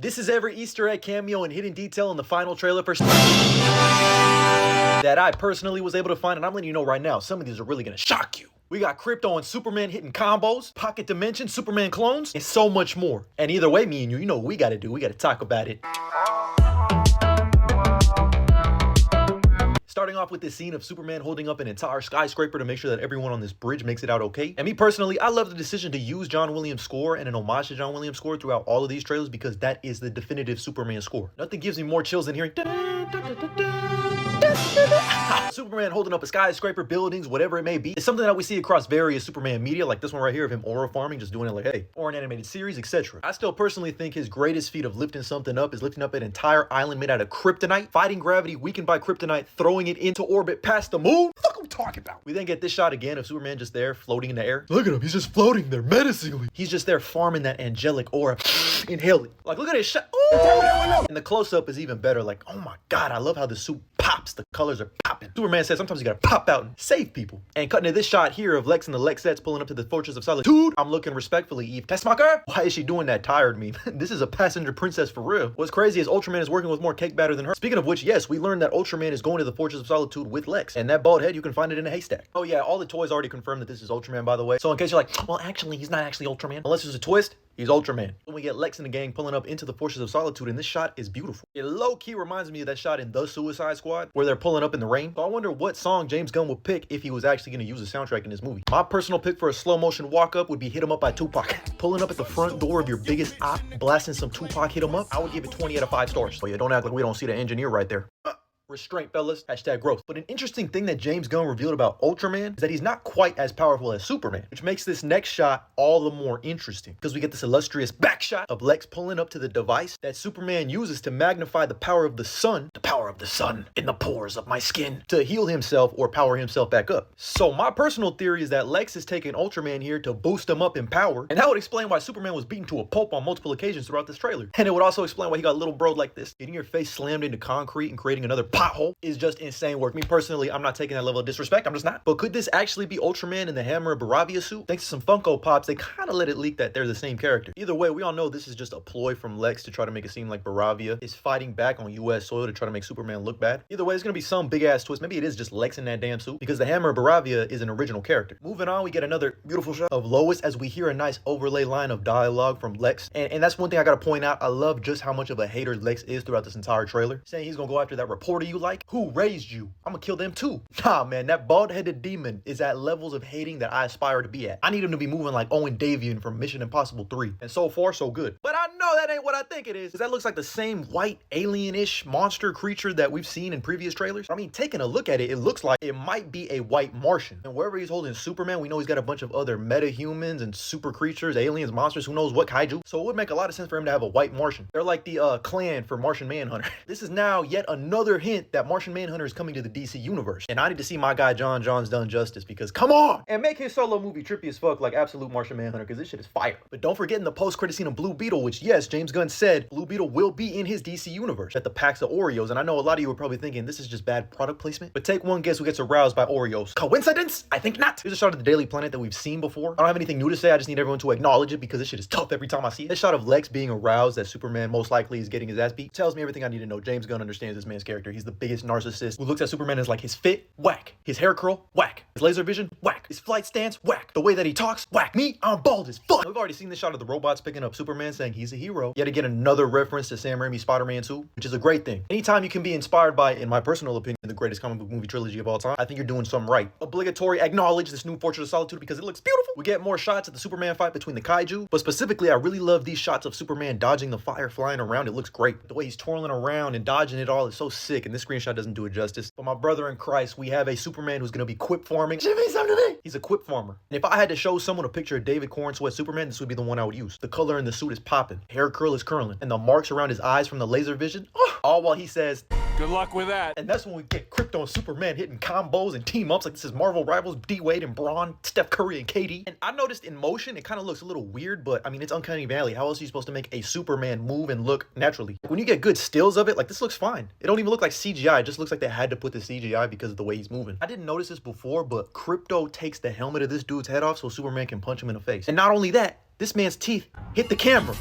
This is every Easter egg, cameo, and hidden detail in the final trailer for that I personally was able to find, and I'm letting you know right now, some of these are really gonna shock you. We got Crypto and Superman hitting combos, Pocket Dimension, Superman clones, and so much more. And either way, me and you know what we gotta do. We gotta talk about it. Starting off with this scene of Superman holding up an entire skyscraper to make sure that everyone on this bridge makes it out okay. And me personally, I love the decision to use John Williams' score and an homage to John Williams' score throughout all of these trailers because that is the definitive Superman score. Nothing gives me more chills than hearing Superman holding up a skyscraper, buildings, whatever it may be. It's something that we see across various Superman media, like this one right here of him aura farming, just doing it like, hey, or an animated series, etc. I still personally think his greatest feat of lifting something up is lifting up an entire island made out of kryptonite, fighting gravity, weakened by kryptonite, throwing it into orbit past the moon. What the fuck are we talking about? We then get this shot again of Superman just there floating in the air. Look at him, he's just floating there menacingly. He's just there farming that angelic aura, inhaling. Like, look at this shot. Ooh! And the close-up is even better. Like, oh my god, I love how the suit pops. The colors are popping. Superman says sometimes you gotta pop out and save people. And cutting to this shot here of Lex and the Lexettes pulling up to the Fortress of Solitude. I'm looking respectfully, Eve Tessmacher. Why is she doing that tired meme? This is a passenger princess for real. What's crazy is Ultraman is working with more cake batter than her. Speaking of which, yes, we learned that Ultraman is going to the Fortress of Solitude with Lex. And that bald head, you can find it in a haystack. Oh yeah, all the toys already confirmed that this is Ultraman, by the way. So in case you're like, well, actually, he's not actually Ultraman. Unless there's a twist, he's Ultraman. When we get Lex and the gang pulling up into the Fortress of Solitude, and this shot is beautiful. It low-key reminds me of that shot in The Suicide Squad, where they're pulling up in the rain. So I wonder what song James Gunn would pick if he was actually going to use a soundtrack in this movie. My personal pick for a slow-motion walk-up would be Hit 'Em Up by Tupac. Pulling up at the front door of your biggest op, blasting some Tupac Hit 'Em Up, I would give it 20 out of 5 stars. Oh yeah, don't act like we don't see the engineer right there. Restraint, fellas. Hashtag growth. But an interesting thing that James Gunn revealed about Ultraman is that he's not quite as powerful as Superman, which makes this next shot all the more interesting because we get this illustrious back shot of Lex pulling up to the device that Superman uses to magnify the power of the sun in the pores of my skin, to heal himself or power himself back up. So my personal theory is that Lex is taking Ultraman here to boost him up in power, and that would explain why Superman was beaten to a pulp on multiple occasions throughout this trailer. And it would also explain why he got little bro like this. Getting your face slammed into concrete and creating another pothole is just insane work. Me personally, I'm not taking that level of disrespect. I'm just not. But could this actually be Ultraman in the Hammer of Baravia suit? Thanks to some Funko Pops, they kind of let it leak that they're the same character. Either way, we all know this is just a ploy from Lex to try to make it seem like Baravia is fighting back on US soil to try to make Superman look bad. Either way, it's gonna be some big ass twist. Maybe it is just Lex in that damn suit because the Hammer of Baravia is an original character. Moving on, we get another beautiful shot of Lois as we hear a nice overlay line of dialogue from Lex. And that's one thing I gotta point out. I love just how much of a hater Lex is throughout this entire trailer. Saying he's gonna go after that reporter you like. Who raised you? I'm gonna kill them too. Nah, man, that bald-headed demon is at levels of hating that I aspire to be at. I need him to be moving like Owen Davian from Mission Impossible 3. And so far, so good. But I know that ain't what I think it is, because that looks like the same white alien-ish monster creature that we've seen in previous trailers. I mean, taking a look at it, it looks like it might be a white Martian. And wherever he's holding Superman, we know he's got a bunch of other meta-humans and super creatures, aliens, monsters, who knows what kaiju. So it would make a lot of sense for him to have a white Martian. They're like the clan for Martian Manhunter. This is now yet another hint that Martian Manhunter is coming to the DC universe. And I need to see my guy John John's done justice, because come on! And make his solo movie trippy as fuck like absolute Martian Manhunter, because this shit is fire. But don't forget in the post-credit scene of Blue Beetle, which yes, James Gunn said Blue Beetle will be in his DC universe at the packs of Oreos. And I know a lot of you are probably thinking this is just bad product placement, but take one guess who gets aroused by Oreos. Coincidence? I think not. Here's a shot of the Daily Planet that we've seen before. I don't have anything new to say, I just need everyone to acknowledge it because this shit is tough every time I see it. This shot of Lex being aroused that Superman most likely is getting his ass beat tells me everything I need to know. James Gunn understands this man's character. He's the biggest narcissist who looks at Superman as like his fit, whack. His hair curl, whack. His laser vision, whack. His flight stance, whack. The way that he talks, whack. Me, I'm bald as fuck. We've already seen this shot of the robots picking up Superman saying he's a hero. Yet again, another reference to Sam Raimi's Spider-Man 2, which is a great thing. Anytime you can be inspired by, in my personal opinion, the greatest comic book movie trilogy of all time, I think you're doing something right. Obligatory acknowledge this new Fortress of Solitude because it looks beautiful. We get more shots of the Superman fight between the kaiju, but specifically, I really love these shots of Superman dodging the fire flying around. It looks great. The way he's twirling around and dodging it all is so sick, and this screenshot doesn't do it justice. But my brother in Christ, we have a Superman who's gonna be quip farming. Jimmy, something to me. He's a quip farmer. And if I had to show someone a picture of David Corn Sweat Superman, this would be the one I would use. The color in the suit is popping, hair curl is curling, and the marks around his eyes from the laser vision, all while he says, good luck with that. And that's when we get Crypto and Superman hitting combos and team ups like this is Marvel Rivals, D-Wade and Braun, Steph Curry and KD. And I noticed in motion, it kind of looks a little weird, but I mean, it's Uncanny Valley. How else are you supposed to make a Superman move and look naturally? When you get good stills of it, like this looks fine. It don't even look like CGI. It just looks like they had to put the CGI because of the way he's moving. I didn't notice this before, but Crypto takes the helmet of this dude's head off so Superman can punch him in the face. And not only that, this man's teeth hit the camera.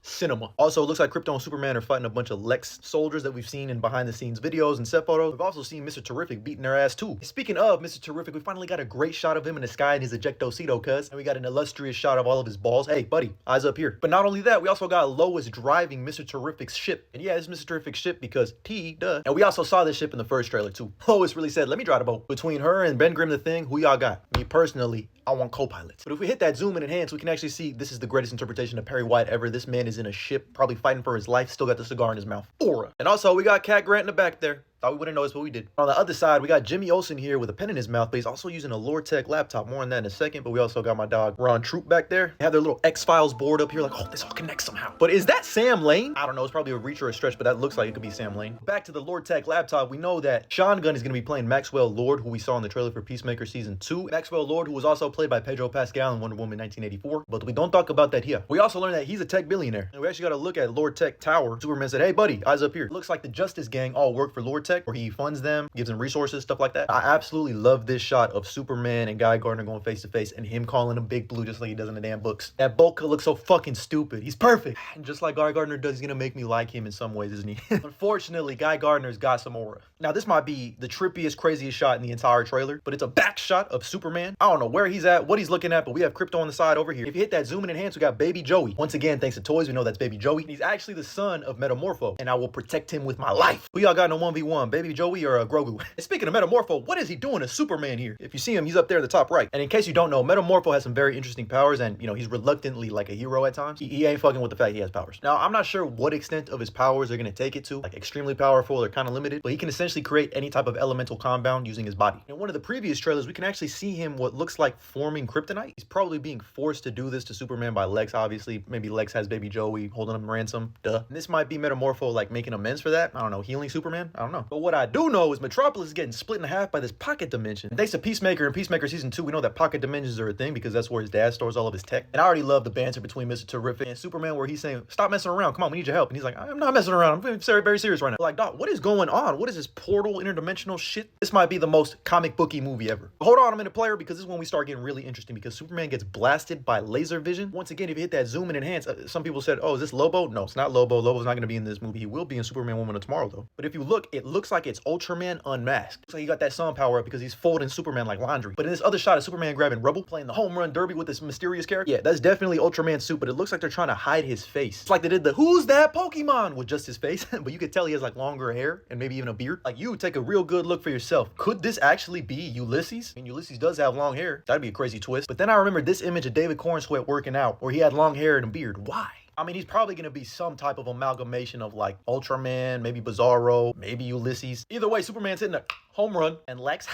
cinema. Also, it looks like Krypto and Superman are fighting a bunch of Lex soldiers that we've seen in behind the scenes videos and set photos. We've also seen Mr. Terrific beating their ass too. Speaking of Mr. Terrific, we finally got a great shot of him in the sky in his ejectocito, cuz. And we got an illustrious shot of all of his balls. Hey, buddy, eyes up here. But not only that, we also got Lois driving Mr. Terrific's ship. And yeah, it's Mr. Terrific's ship because duh. And we also saw this ship in the first trailer too. Lois really said, let me drive the boat. Between her and Ben Grimm the Thing, who y'all got? Me personally, I want co-pilots. But if we hit that zoom in enhance, we can actually see this is the greatest interpretation of Perry White ever. This man is in a ship, probably fighting for his life, still got the cigar in his mouth. Aura. And also, we got Cat Grant in the back there. Thought we wouldn't notice what we did. On the other side, we got Jimmy Olsen here with a pen in his mouth, but he's also using a Lore-Tech laptop. More on that in a second. But we also got my dog Ron Troop back there. They have their little X-Files board up here, like, oh, this all connects somehow. But is that Sam Lane? I don't know. It's probably a reach or a stretch, but that looks like it could be Sam Lane. Back to the Lore-Tech laptop, we know that Sean Gunn is going to be playing Maxwell Lord, who we saw in the trailer for Peacemaker Season 2. Maxwell Lord, who was also played by Pedro Pascal in Wonder Woman 1984. But we don't talk about that here. We also learned that he's a tech billionaire. And we actually got to look at Lore-Tech Tower. Superman said, hey, buddy, eyes up here. It looks like the Justice Gang all work for Lore-Tech, where he funds them, gives them resources, stuff like that. I absolutely love this shot of Superman and Guy Gardner going face to face and him calling him Big Blue just like he does in the damn books. That Bolt looks so fucking stupid. He's perfect. And just like Guy Gardner does, he's gonna make me like him in some ways, isn't he? Unfortunately, Guy Gardner's got some aura. Now, this might be the trippiest, craziest shot in the entire trailer, but it's a back shot of Superman. I don't know where he's at, what he's looking at, but we have Krypto on the side over here. If you hit that zoom in enhance, we got Baby Joey. Once again, thanks to toys, we know that's Baby Joey. He's actually the son of Metamorpho, and I will protect him with my life. Who y'all got in a 1v1, Baby Joey or Grogu? And speaking of Metamorpho, what is he doing as Superman here? If you see him, he's up there in the top right. And in case you don't know, Metamorpho has some very interesting powers, and you know, he's reluctantly like a hero at times. He ain't fucking with the fact he has powers. Now, I'm not sure what extent of his powers are gonna take it to, like extremely powerful or kind of limited, but he can essentially create any type of elemental compound using his body. In one of the previous trailers, we can actually see him what looks like forming kryptonite. He's probably being forced to do this to Superman by Lex, obviously. Maybe Lex has Baby Joey holding him ransom, duh. And this might be Metamorpho like making amends for that. I don't know, healing Superman? I don't know. But what I do know is Metropolis is getting split in half by this pocket dimension. And thanks to Peacemaker and Peacemaker Season 2, we know that pocket dimensions are a thing because that's where his dad stores all of his tech. And I already love the banter between Mr. Terrific and Superman where he's saying, stop messing around, come on, we need your help. And he's like, I'm not messing around, I'm being very, very serious right now. Like, Doc, what is going on? What is this portal interdimensional shit? This might be the most comic booky movie ever. But hold on a minute, player, because this is when we start getting really interesting because Superman gets blasted by laser vision. Once again, if you hit that zoom and enhance, some people said, oh, is this Lobo? No, it's not Lobo. Lobo's not going to be in this movie. He will be in Superman Woman of Tomorrow, though. But if you look, it looks like it's Ultraman unmasked. Looks like he got that sun power up because he's folding Superman like laundry. But in this other shot of Superman grabbing rubble, playing the home run derby with this mysterious character, yeah, that's definitely Ultraman suit, but it looks like they're trying to hide his face. It's like they did the who's that Pokemon with just his face, but you could tell he has like longer hair and maybe even a beard. Like, you take a real good look for yourself. Could this actually be Ulysses? I mean, Ulysses does have long hair. That'd be a crazy twist. But then I remember this image of David Cornsweet working out where he had long hair and a beard. Why? I mean, he's probably going to be some type of amalgamation of like Ultraman, maybe Bizarro, maybe Ulysses. Either way, Superman's hitting a home run. And Lex,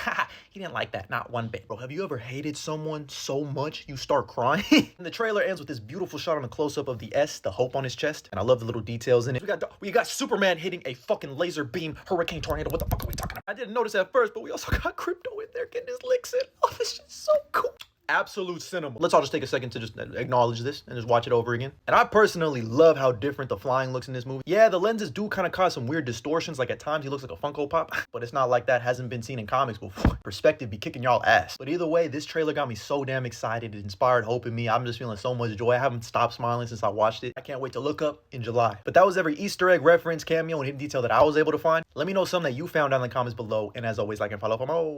he didn't like that, not one bit. Bro, have you ever hated someone so much you start crying? And the trailer ends with this beautiful shot on a close-up of the S, the hope on his chest. And I love the little details in it. We got Superman hitting a fucking laser beam hurricane tornado. What the fuck are we talking about? I didn't notice at first, but we also got Krypto in there getting his licks in. Oh, this shit's so cool. Absolute cinema. Let's all just take a second to just acknowledge this and just watch it over again. And I personally love how different the flying looks in this movie. Yeah, the lenses do kind of cause some weird distortions. Like at times he looks like a Funko Pop, but it's not like that hasn't been seen in comics before. Perspective be kicking y'all ass. But either way, this trailer got me so damn excited. It inspired hope in me. I'm just feeling so much joy. I haven't stopped smiling since I watched it. I can't wait to look up in July. But that was every Easter egg, reference, cameo, and hidden detail that I was able to find. Let me know some that you found down in the comments below. And as always, like and follow for more.